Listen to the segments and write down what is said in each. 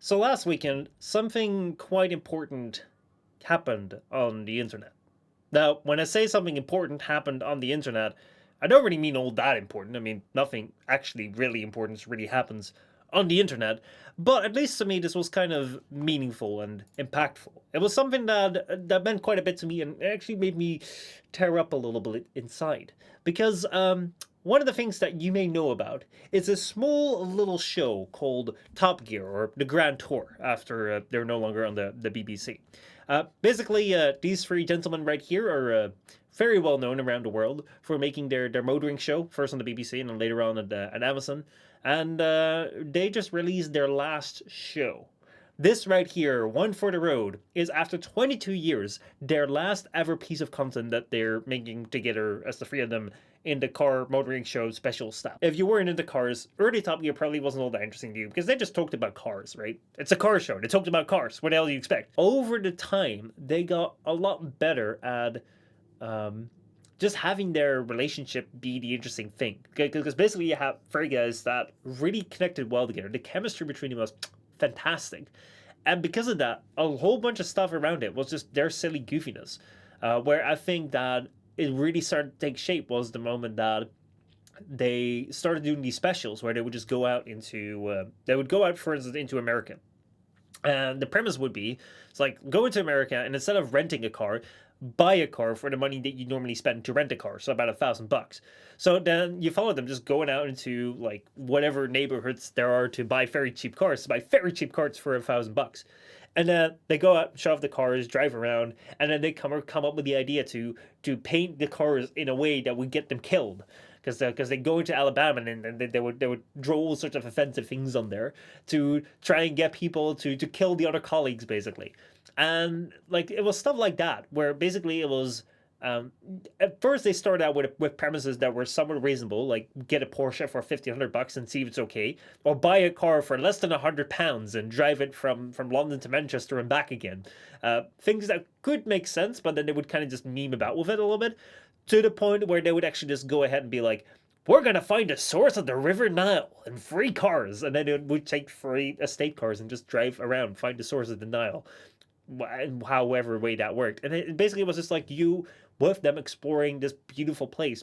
So last weekend, something quite important happened on the internet. Now, when I say something important happened on the internet, I don't really mean all that important. I mean, nothing actually really important really happens on the internet, but at least to me, this was kind of meaningful and impactful. It was something that meant quite a bit to me and actually made me tear up a little bit inside. Because one of the things that you may know about is a small little show called Top Gear, or the Grand Tour, after they're no longer on the BBC. Basically, these three gentlemen right here are very well known around the world for making their motoring show, first on the BBC and then later on at Amazon. And they just released their last show. This right here, One for the Road, is after 22 years, their last ever piece of content that they're making together as the three of them in the car motoring show special stuff. If you weren't into cars, early Top Gear probably wasn't all that interesting to you because they just talked about cars, right? It's a car show. They talked about cars. What the hell do you expect? Over the time, they got a lot better at just having their relationship be the interesting thing. Because basically, you have three guys that really connected well together. The chemistry between them was fantastic. And because of that, a whole bunch of stuff around it was just their silly goofiness. Where I think that it really started to take shape was the moment that they started doing these specials where they would just go out they would go out, for instance, into America. And the premise would be, it's like, go into America and instead of renting a car, buy a car for the money that you normally spend to rent a car, so about $1,000. So then you follow them just going out into like whatever neighborhoods there are to buy very cheap cars, to buy very cheap cars for $1,000. And then they go out, show off the cars, drive around, and then they come up with the idea to paint the cars in a way that would get them killed, because they go into Alabama and they would draw all sorts of offensive things on there to try and get people to kill the other colleagues, basically. And like it was stuff like that where basically it was at first they started out with premises that were somewhat reasonable, like get a Porsche for 1,500 bucks and see if it's okay, or buy a car for less than £100 and drive it from London to Manchester and back again. Things that could make sense, but then they would kind of just meme about with it a little bit, to the point where they would actually just go ahead and be like, we're gonna find a source of the River Nile and free cars, and then it would take free estate cars and just drive around, find the source of the Nile, however way that worked. And it basically was just like you with them exploring this beautiful place,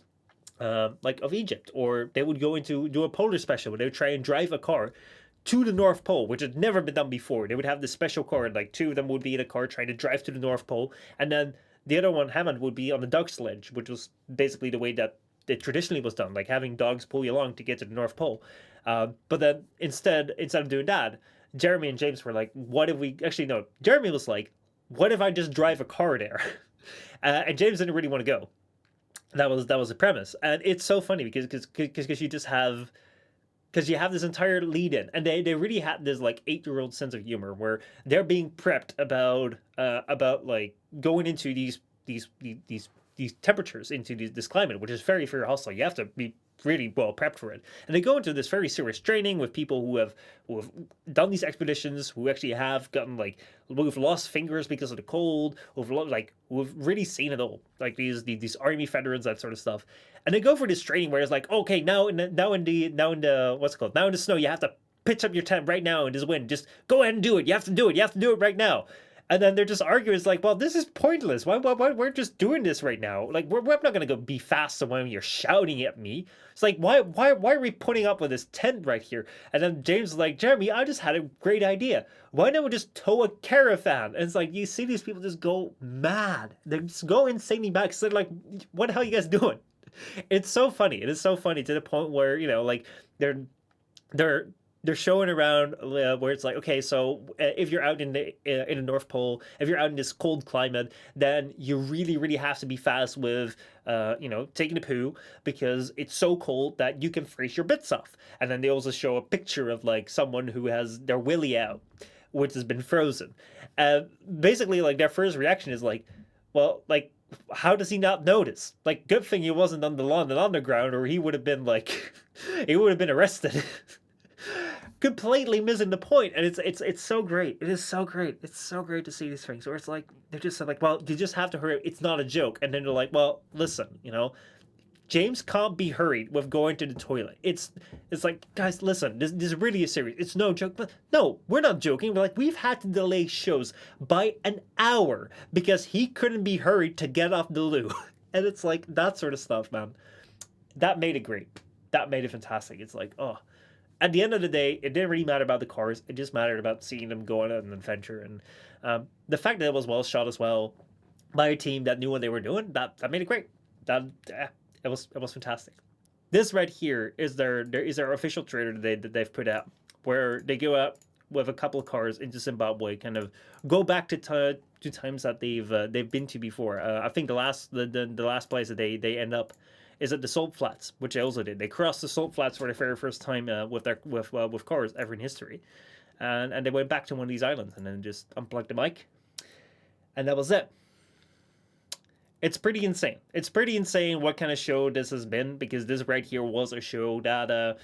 like of Egypt, or they would go into do a polar special where they would try and drive a car to the North Pole, which had never been done before. They would have this special car, and like two of them would be in a car trying to drive to the North Pole, and then the other one, Hammond, would be on the dog sledge, which was basically the way that it traditionally was done, like having dogs pull you along to get to the North Pole. But then instead of doing that, Jeremy and James were like, "What if we actually no?" Jeremy was like, "What if I just drive a car there?" And James didn't really want to go. That was the premise, and it's so funny because you just have because you have this entire lead in, and they really had this like 8-year-old sense of humor where they're being prepped about like going into these temperatures, into this climate, which is very hostile. You have to be really well prepped for it, and they go into this very serious training with people who have done these expeditions, who actually have gotten like who've lost fingers because of the cold, who've really seen it all, like these army veterans, that sort of stuff. And they go for this training where it's like, okay, now in the what's it called, now in the snow, you have to pitch up your tent right now in this wind. Just go ahead and do it. You have to do it. You have to do it right now. And then they're just arguing. It's like, well, this is pointless. Why we're just doing this right now? Like, we're not gonna go be fast when you're shouting at me. It's like, why are we putting up with this tent right here? And then James is like, Jeremy, I just had a great idea. Why don't we just tow a caravan? And it's like, you see these people just go mad. They just go insanely mad. So they're like, what the hell are you guys doing? It's so funny. It is so funny to the point where like they're they're they're showing around where it's like, okay, so if you're out in the North Pole, if you're out in this cold climate, then you really have to be fast with taking a poo, because it's so cold that you can freeze your bits off. And then they also show a picture of like someone who has their willy out, which has been frozen. And basically, like their first reaction is like, well, like, how does he not notice? Like, good thing he wasn't on the London Underground, or he would have been like, he would have been arrested. Completely missing the point, and it's so great. It is so great. It's so great to see these things where it's like they're just like, well, you just have to hurry. It's not a joke, and then they're like, well, listen, James can't be hurried with going to the toilet. It's like, guys, listen, this really is serious. It's no joke. But no, we're not joking. We're like, we've had to delay shows by an hour because he couldn't be hurried to get off the loo. And it's like that sort of stuff, man. That made it great. That made it fantastic. It's like, oh. At the end of the day, it didn't really matter about the cars. It just mattered about seeing them go on an adventure. And the fact that it was well shot as well by a team that knew what they were doing, that made it great. It was fantastic. This right here is their official trailer that they've put out, where they go out with a couple of cars into Zimbabwe, kind of go back to times that they've been to before. I think the last place that they end up is at the Salt Flats, which they also did. They crossed the Salt Flats for the very first time with cars ever in history, and they went back to one of these islands and then just unplugged the mic, and that was it. It's pretty insane. It's pretty insane what kind of show this has been, because this right here was a show that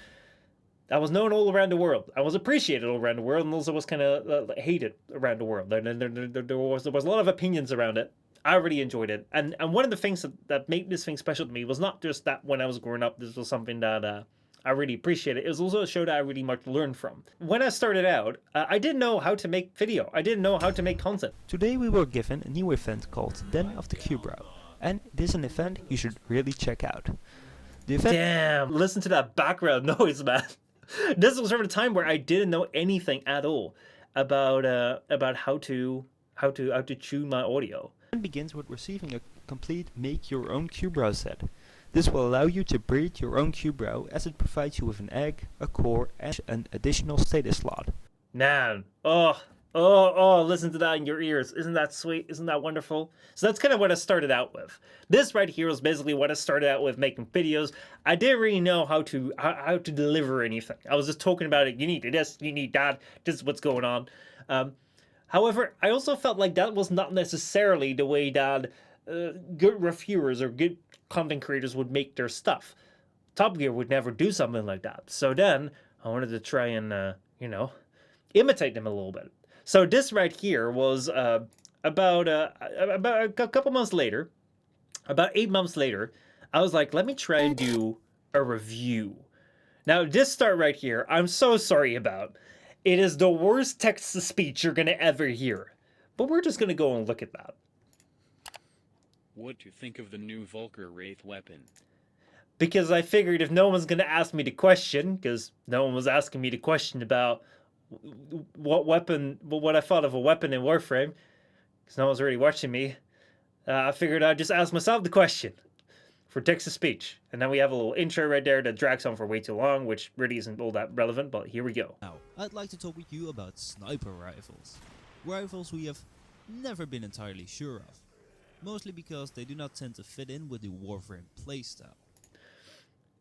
was known all around the world. I was appreciated all around the world, and also was kind of hated around the world. There was a lot of opinions around it. I really enjoyed it. And one of the things that made this thing special to me was not just that when I was growing up, this was something that I really appreciated. It was also a show that I really much learned from. When I started out, I didn't know how to make video. I didn't know how to make content. Today we were given a new event called Den of the Cubro. And this is an event you should really check out. The event... Damn, listen to that background noise, man. This was from a time where I didn't know anything at all about how to tune my audio. It begins with receiving a complete make your own Cubro set. This will allow you to breed your own Cubro, as it provides you with an egg, a core, and an additional status slot. Man, oh, listen to that in your ears. Isn't that sweet? Isn't that wonderful? So that's kind of what I started out with. This right here was basically what I started out with, making videos. I didn't really know how to deliver anything. I was just talking about it. You need this, you need that. This is what's going on. However, I also felt like that was not necessarily the way that good reviewers or good content creators would make their stuff. Top Gear would never do something like that. So then I wanted to try and, imitate them a little bit. So this right here was about a couple months later, about 8 months later, I was like, let me try and do a review. Now, this start right here, I'm so sorry about. It is the worst text-to-speech you're going to ever hear. But we're just going to go and look at that. What do you think of the new Volker Wraith weapon? Because I figured if no one's going to ask me the question, because no one was asking me the question about what I thought of a weapon in Warframe, because no one's really watching me, I figured I'd just ask myself the question for text-to-speech. And then we have a little intro right there that drags on for way too long, which really isn't all that relevant, but here we go. Now, I'd like to talk with you about sniper rifles. Rifles we have never been entirely sure of. Mostly because they do not tend to fit in with the Warframe playstyle.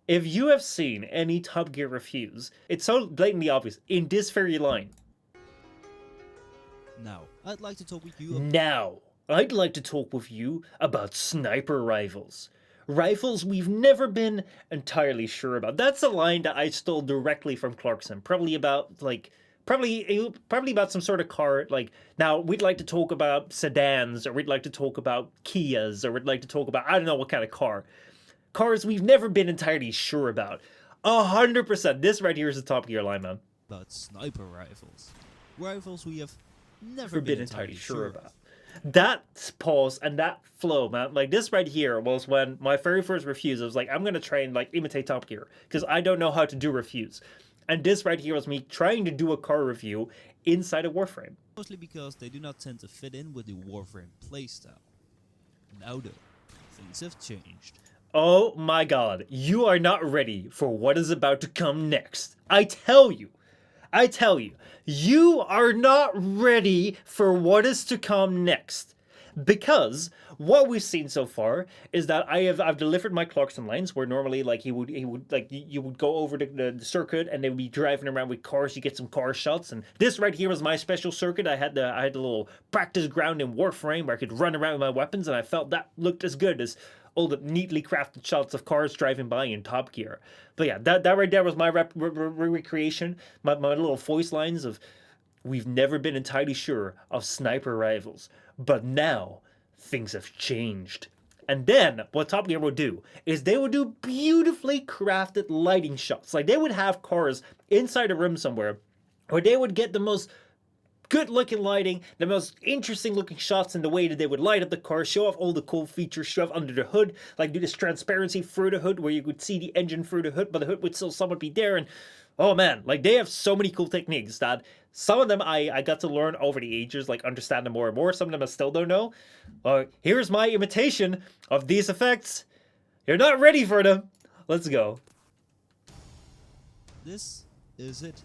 If you have seen any Top Gear reviews, it's so blatantly obvious in this very line. Now, I'd like to talk with you about sniper rifles. Rifles we've never been entirely sure about. That's a line that I stole directly from Clarkson. Probably about some sort of car. Like, now we'd like to talk about sedans, or we'd like to talk about Kias, or we'd like to talk about, I don't know what kind of car. Cars we've never been entirely sure about. 100%. This right here is a Top Gear line, man. About sniper rifles. Rifles we have never been entirely sure about. That pause and that flow, man. Like, this right here was when my very first reviews, I was like, I'm going to try and, like, imitate Top Gear, because I don't know how to do reviews. And this right here was me trying to do a car review inside of Warframe. Mostly because they do not tend to fit in with the Warframe playstyle. Now though, things have changed. Oh my god, you are not ready for what is about to come next. I tell you, you are not ready for what is to come next. Because what we've seen so far is that I've delivered my Clarkson lines, where normally, like, he would like, you would go over the circuit and they would be driving around with cars. You get some car shots, and this right here was my special circuit. I had the little practice ground in Warframe where I could run around with my weapons, and I felt that looked as good as all the neatly crafted shots of cars driving by in Top Gear. But yeah, that right there was my recreation, my little voice lines of, we've never been entirely sure of sniper rifles, but now things have changed. And then what Top Gear would do is they would do beautifully crafted lighting shots. Like they would have cars inside a room somewhere where they would get the most good looking lighting, the most interesting looking shots in the way that they would light up the car, show off all the cool features, show off under the hood, like do this transparency through the hood where you could see the engine through the hood, but the hood would still somewhat be there. And oh man, like they have so many cool techniques that some of them I got to learn over the ages, like understand them more and more. Some of them I still don't know. Here's my imitation of these effects. You're not ready for them. Let's go. This is it.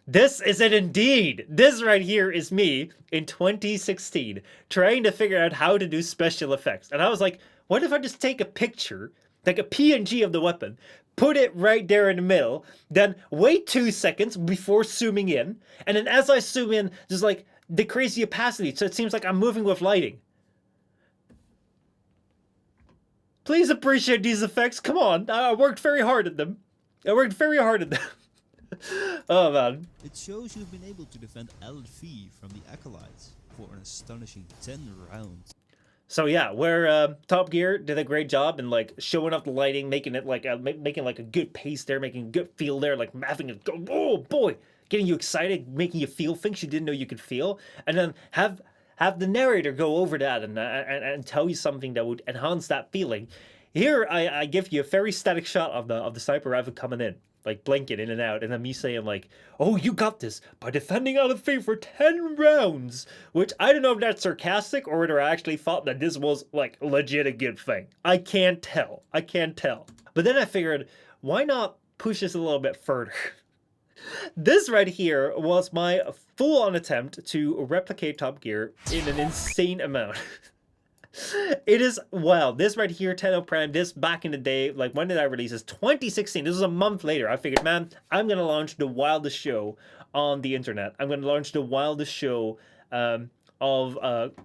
This is it indeed. This right here is me in 2016 trying to figure out how to do special effects. And I was like, what if I just take a picture, like a PNG of the weapon, put it right there in the middle, then wait 2 seconds before zooming in, and then as I zoom in, just like decrease the opacity so it seems like I'm moving with lighting. Please appreciate these effects. Come on. I worked very hard at them. Oh man. It shows you've been able to defend LV from the Acolytes for an astonishing 10 rounds. So yeah, where Top Gear did a great job in like showing off the lighting, making it like making like a good pace there, making a good feel there, like having it go, oh boy, getting you excited, making you feel things you didn't know you could feel, and then have the narrator go over that and tell you something that would enhance that feeling. Here I give you a very static shot of the sniper rifle coming in, like blinking in and out, and then me saying like, oh, you got this by defending LV for 10 rounds, which I don't know if that's sarcastic or whether I actually thought that this was like legit a good thing. I can't tell. But then I figured, why not push this a little bit further? This right here was my full-on attempt to replicate Top Gear in an insane amount. It is, wow, this right here, Tenno Prime, this back in the day, like when did I release this? 2016, this was a month later. I figured, man, I'm going to launch the wildest show on the internet. I'm going to launch the wildest show of,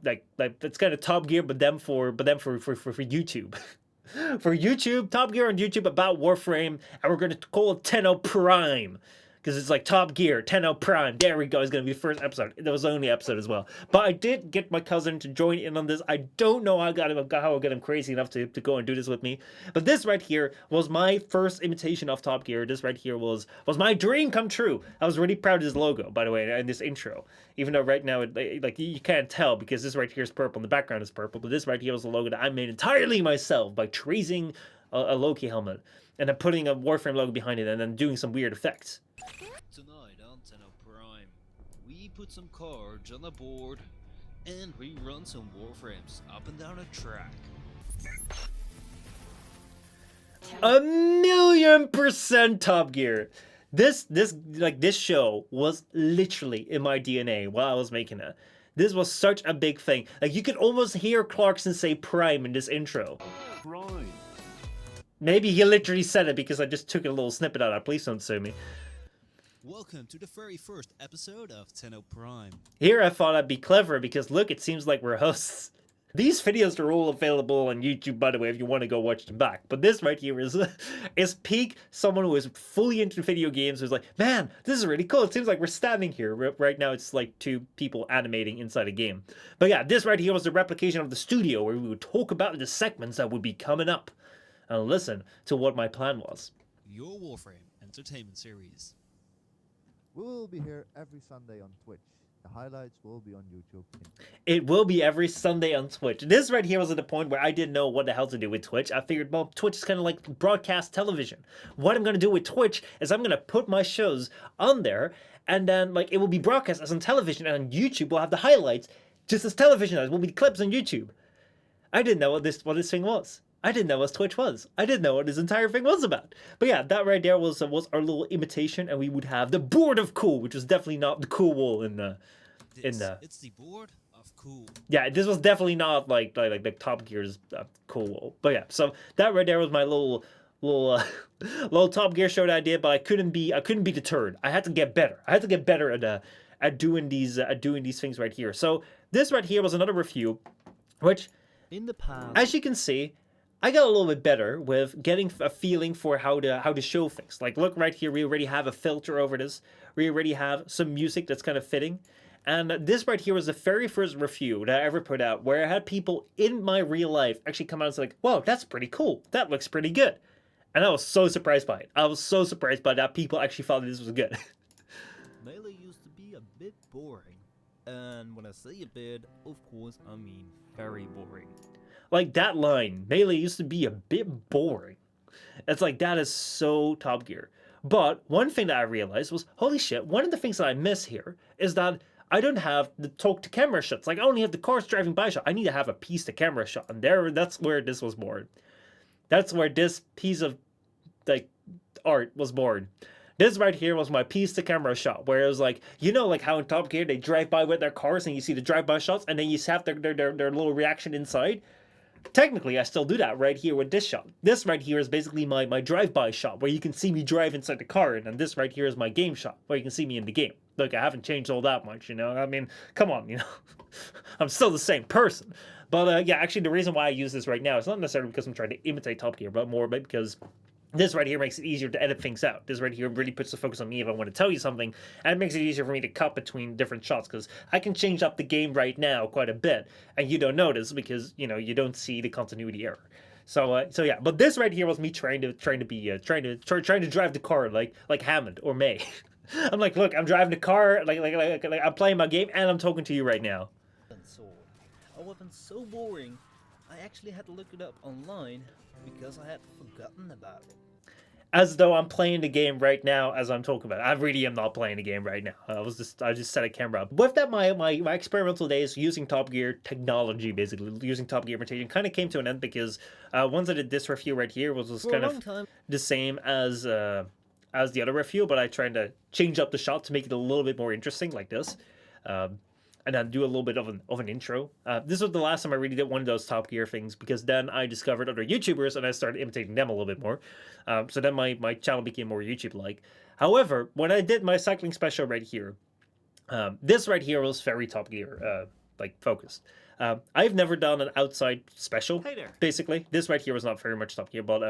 like it's kind of Top Gear, but then for YouTube. For YouTube, Top Gear on YouTube about Warframe, and we're going to call it Tenno Prime. Because it's like Top Gear, Tenno Prime. There we go. It's going to be the first episode. That was the only episode as well. But I did get my cousin to join in on this. I don't know how I got him crazy enough to go and do this with me. But this right here was my first imitation of Top Gear. This right here was my dream come true. I was really proud of this logo, by the way, and this intro. Even though right now, like you can't tell because this right here is purple and the background is purple. But this right here was the logo that I made entirely myself by tracing a Loki helmet and then putting a Warframe logo behind it and then doing some weird effects. Tonight on Tenno Prime, we put some cards on the board and we run some Warframes up and down a track. 1,000,000% Top Gear. This show was literally in my DNA while I was making it. This was such a big thing. Like you could almost hear Clarkson say Prime in this intro. Prime. Maybe he literally said it because I just took a little snippet out of it. Please don't sue me. Welcome to the very first episode of Tenno Prime. Here I thought I'd be clever because look, it seems like we're hosts. These videos are all available on YouTube, by the way, if you want to go watch them back. But this right here is peak someone who is fully into video games who's like, man, this is really cool. It seems like we're standing here. Right now it's like two people animating inside a game. But yeah, this right here was the replication of the studio where we would talk about the segments that would be coming up and listen to what my plan was. Your Warframe entertainment series. We will be here every Sunday on Twitch. The highlights will be on YouTube. It will be every Sunday on Twitch. This right here was at the point where I didn't know what the hell to do with Twitch. I figured, well, Twitch is kind of like broadcast television. What I'm going to do with Twitch is I'm going to put my shows on there, and then like it will be broadcast as on television, and on YouTube we'll have the highlights just as television. It will be clips on YouTube. I didn't know what this thing was. I didn't know what Twitch was. I didn't know what this entire thing was about. But yeah, that right there was our little imitation, and we would have the board of cool, which was definitely not the cool wall It's the board of cool. Yeah, this was definitely not like Top Gear's cool wall. But yeah, so that right there was my little Top Gear show that I did, but I couldn't be deterred. I had to get better. I had to get better at doing these things right here. So this right here was another review, which In the past, as you can see, I got a little bit better with getting a feeling for how to show things. Like, look right here, we already have a filter over this. We already have some music that's kind of fitting. And this right here was the very first review that I ever put out where I had people in my real life actually come out and say like, whoa, that's pretty cool. That looks pretty good. And I was so surprised by it. I was so surprised by that people actually thought this was good. Melee used to be a bit boring. And when I say a bit, of course I mean very boring. Like that line, Melee used to be a bit boring. It's like, that is so Top Gear. But one thing that I realized was, holy shit, one of the things that I miss here is that I don't have the talk to camera shots. Like, I only have the cars driving by shot. I need to have a piece to camera shot. And that's where this was born. That's where this piece of, like, art was born. This right here was my piece to camera shot, where it was like, you know, like how in Top Gear they drive by with their cars and you see the drive-by shots and then you have their little reaction inside. Technically, I still do that right here with this shot. This right here is basically my drive-by shot, where you can see me drive inside the car, and then this right here is my game shot, where you can see me in the game. Look, I haven't changed all that much, you know? I mean, come on, you know? I'm still the same person. But yeah, actually, the reason why I use this right now is not necessarily because I'm trying to imitate Top Gear, but more because this right here makes it easier to edit things out. This right here really puts the focus on me if I want to tell you something, and it makes it easier for me to cut between different shots, because I can change up the game right now quite a bit, and you don't notice because, you know, you don't see the continuity error. So yeah, but this right here was me trying to drive the car like Hammond or May. I'm like, look, I'm driving the car, like I'm playing my game, and I'm talking to you right now. A weapon so boring, I actually had to look it up online because I had forgotten about it. As though I'm playing the game right now as I'm talking about it. I really am not playing the game right now. I just set a camera up. With that, my experimental days using Top Gear technology, basically using Top Gear imitation, kind of came to an end because once I did this review right here was kind of the same as the other review, but I tried to change up the shot to make it a little bit more interesting, like this. And then do a little bit of an intro. This was the last time I really did one of those Top Gear things, because then I discovered other YouTubers and I started imitating them a little bit more. So then my channel became more YouTube-like. However, when I did my cycling special right here, this right here was very Top Gear like focused. I've never done an outside special. Hey there. Basically, this right here was not very much Top Gear, but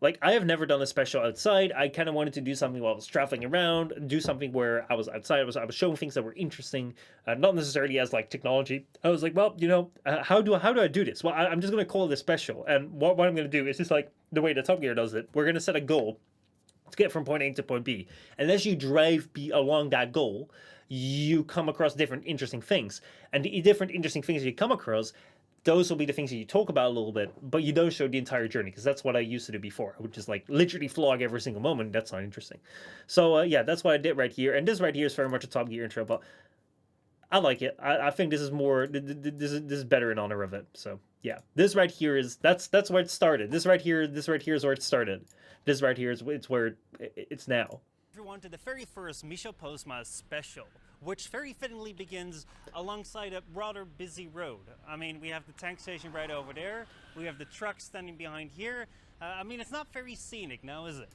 like, I have never done a special outside. I kind of wanted to do something while I was traveling around, do something where I was outside. I was showing things that were interesting, not necessarily as like technology. I was like, well, you know, how do I do this? Well, I'm just gonna call it a special, and what I'm gonna do is just like the way that Top Gear does it. We're gonna set a goal to get from point A to point B, and as you drive along that goal, you come across different interesting things, and the different interesting things you come across, those will be the things that you talk about a little bit, but you don't show the entire journey, because that's what I used to do before. I would just like literally vlog every single moment. That's not interesting. So yeah, that's what I did right here. And this right here is very much a Top Gear intro, but I like it. I think this is more, this is better in honor of it. So yeah, this right here is, that's where it started. This right here is where it started. This right here is where it's now. Everyone to the very first Michel Postma special, which very fittingly begins alongside a rather busy road. I mean, we have the tank station right over there. We have the truck standing behind here. I mean, it's not very scenic now, is it?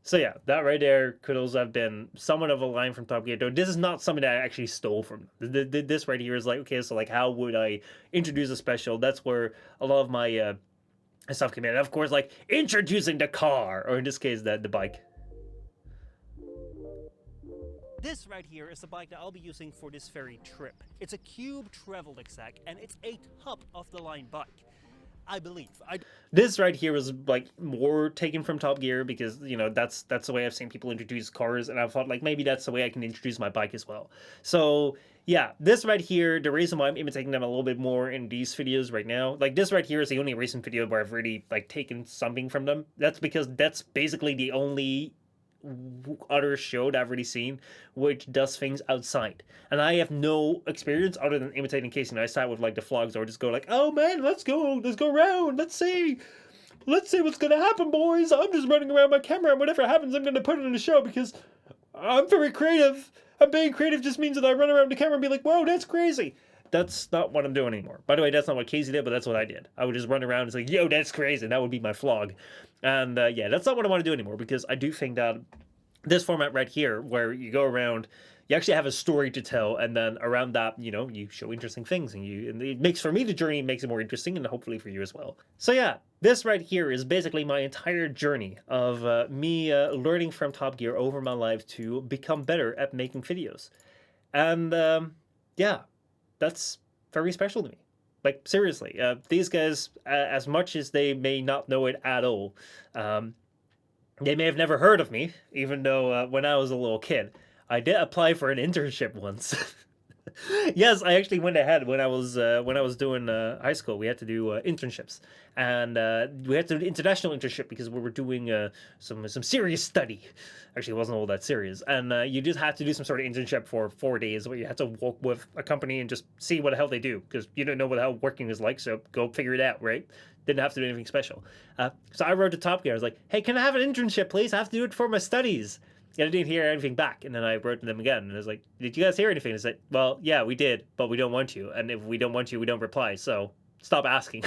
So yeah, that right there could also have been somewhat of a line from Top Gear. Though this is not something that I actually stole from. This right here is like, okay, so like, how would I introduce a special? That's where a lot of my stuff came in. And of course, like introducing the car, or in this case, the bike. This right here is the bike that I'll be using for this very trip. It's a Cube Travel Exec, and it's a top-of-the-line bike, I believe. This right here was like more taken from Top Gear, because, you know, that's the way I've seen people introduce cars, and I thought like maybe that's the way I can introduce my bike as well. So yeah, this right here, the reason why I'm imitating them a little bit more in these videos right now, like this right here is the only recent video where I've really like taken something from them. That's because that's basically the only other show that I've really seen which does things outside, and I have no experience other than imitating Casey Neistat with like the vlogs, or just go like, oh man, let's go around, let's see what's gonna happen, boys. I'm just running around my camera, and whatever happens I'm gonna put it in the show because I'm very creative, and being creative just means that I run around the camera and be like, whoa, that's crazy. That's not what I'm doing anymore. By the way, that's not what Casey did, but that's what I did. I would just run around and say, yo, that's crazy. And that would be my vlog. And yeah, that's not what I want to do anymore, because I do think that this format right here, where you go around, you actually have a story to tell, and then around that, you know, you show interesting things, and it makes, for me, the journey makes it more interesting, and hopefully for you as well. So yeah, this right here is basically my entire journey of me learning from Top Gear over my life to become better at making videos. And yeah, that's very special to me. Like, seriously, these guys, as much as they may not know it at all, they may have never heard of me, even though when I was a little kid, I did apply for an internship once. Yes, I actually went ahead when I was doing high school. We had to do internships, and we had to do an international internship because we were doing some serious study. Actually, it wasn't all that serious, and you just had to do some sort of internship for 4 days where you had to work with a company and just see what the hell they do because you don't know what the hell working is like. So go figure it out, right? Didn't have to do anything special. So I wrote to Top Gear. I was like, "Hey, can I have an internship, please? I have to do it for my studies." And I didn't hear anything back. And then I wrote to them again. And I was like, "Did you guys hear anything?" And they said, "Well, yeah, we did, but we don't want you. And if we don't want you, we don't reply. So stop asking."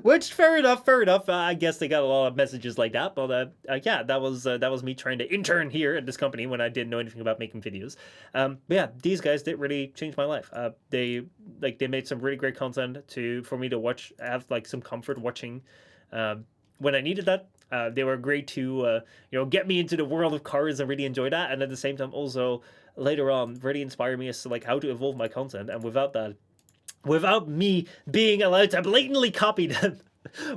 Which, fair enough, fair enough. I guess they got a lot of messages like that. But yeah, that was me trying to intern here at this company when I didn't know anything about making videos. But yeah, these guys did really change my life. They made some really great content for me to watch, have like some comfort watching when I needed that. They were great to get me into the world of cars and really enjoy that, and at the same time also later on really inspire me as to like how to evolve my content. And without me being allowed to blatantly copy them,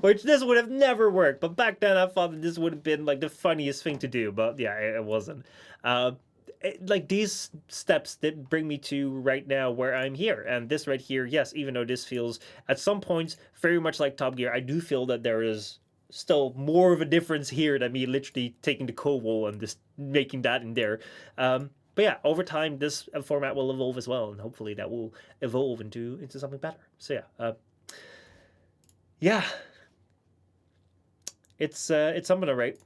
which this would have never worked. But back then I thought that this would have been like the funniest thing to do, but yeah, it wasn't. Like these steps that bring me to right now where I'm here, and this right here, yes, even though this feels at some points very much like Top Gear, I do feel that there is still more of a difference here than me literally taking the Cobol and just making that in there. But yeah, over time, this format will evolve as well, and hopefully that will evolve into something better. So yeah, it's something to write.